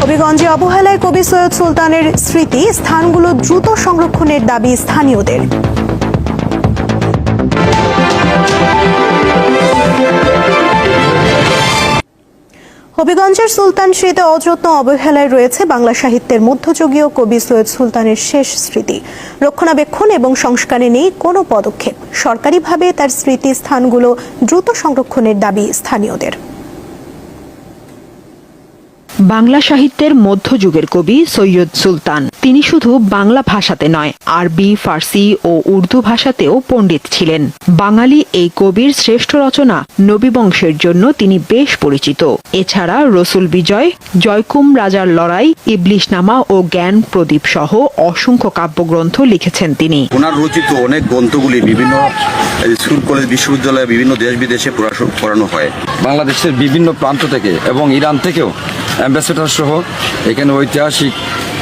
হবিগঞ্জে অবহেলায় কবি সৈয়দ সুলতানের স্মৃতি স্থানগুলো দ্রুত সংরক্ষণের দাবি স্থানীয়দের। হবিগঞ্জের সুলতান স্মৃতি অযত্ন অবহেলায় রয়েছে বাংলা সাহিত্যের মধ্যযুগীয় কবি সৈয়দ সুলতানের শেষ স্মৃতি। রক্ষণাবেক্ষণ এবং সংস্কারে নেই কোনো পদক্ষেপ। সরকারিভাবে তার স্মৃতি স্থানগুলো দ্রুত সংরক্ষণের দাবি স্থানীয়দের। বাংলা সাহিত্যের মধ্যযুগের কবি সৈয়দ সুলতান তিনি শুধু বাংলা ভাষাতে নয়, আরবি, ফার্সি ও উর্দু ভাষাতেও পণ্ডিত ছিলেন। বাঙালি এই কবির শ্রেষ্ঠ রচনা নবীবংশের জন্য তিনি বেশ পরিচিত। এছাড়া রসুল বিজয়, জয়কুম রাজার লড়াই, ইবলিশনামা ও জ্ঞান প্রদীপ সহ অসংখ্য কাব্যগ্রন্থ লিখেছেন তিনি। ওনার রচিত অনেক গ্রন্থগুলি বিভিন্ন স্কুল, কলেজ, বিশ্ববিদ্যালয়ে বিভিন্ন দেশ বিদেশে পড়ানো হয়। বাংলাদেশের বিভিন্ন প্রান্ত থেকে এবং ইরান থেকেও অ্যাম্বাসেডর সহ এখানে ঐতিহাসিক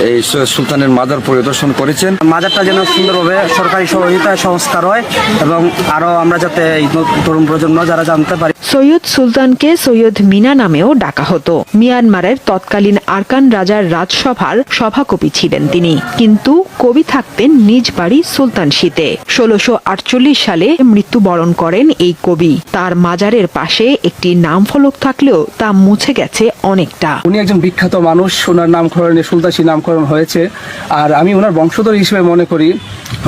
এই সৈয়দ সুলতানের মাজার পরিদর্শন করেছেন। মাজারটা যেন সুন্দরভাবে সরকারি সহযোগিতায় সংস্কার হয় এবং আরো আমরা যাতে এই তরুণ প্রজন্ম যারা জানতে পারি। সৈয়দ সুলতানকে সৈয়দ মিনা নামেও ডাকা হতো। মিয়ানমারের তৎকালীন আরকান রাজার রাজসভার সভাকবি ছিলেন তিনি, কিন্তু কবি থাকতেন নিজ বাড়ি সুলতানশীতে। 1648 সালে মৃত্যুবরণ করেন এই কবি। তার মাজারের পাশে একটি নামফলক থাকলেও তা মুছে গেছে অনেকটা। উনি একজন বিখ্যাত মানুষ, ওনার নামকরণে সুলতানশী নামকরণ হয়েছে। আর আমি ওনার বংশধর হিসেবে মনে করি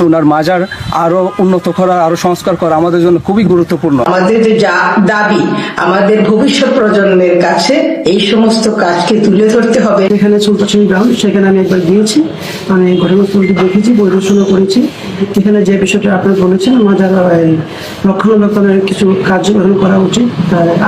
ওনার মাজার আরো উন্নত করা, আরো সংস্কার করা আমাদের জন্য খুবই গুরুত্বপূর্ণ। আমাদের যে দাবি, আমাদের ভবিষ্যৎ প্রজন্মের কাছে এই সমস্ত কাজকে তুলে ধরতে হবে। এখানে সুলতানশী গ্রাউন্ড, সেখানে আমি একবার গিয়েছি, আমি ঘটনাস্থলটি দেখেছি, পরিদর্শনও করেছি। এখানে যে বিষয়টা আপনারা বলেছেন, মাজার রক্ষণাবেক্ষণের কিছু কার্য গ্রহণ করা উচিত।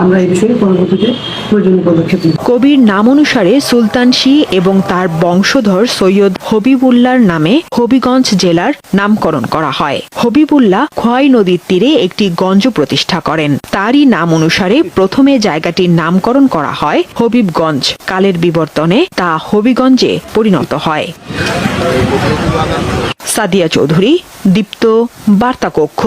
আমরা এই বিষয়ে পরবর্তীতে প্রয়োজনীয় পদক্ষেপ নেব। কবির নাম অনুসারে সুলতানশী এবং তার বংশধর সৈয়দ হবিবুল্লাহর নামে হবিগঞ্জ জেলার নামকরণ করা হয়। হবিবুল্লাহ খোয়াই নদীর তীরে একটি গঞ্জ প্রতিষ্ঠা করেন। তারই নাম অনুসারে প্রথমে জায়গাটির নামকরণ করা হয় হবিবগঞ্জ। কালের বিবর্তনে তা হবিগঞ্জে পরিণত হয়। সাদিয়া চৌধুরী, দীপ্ত, বার্তা কক্ষ।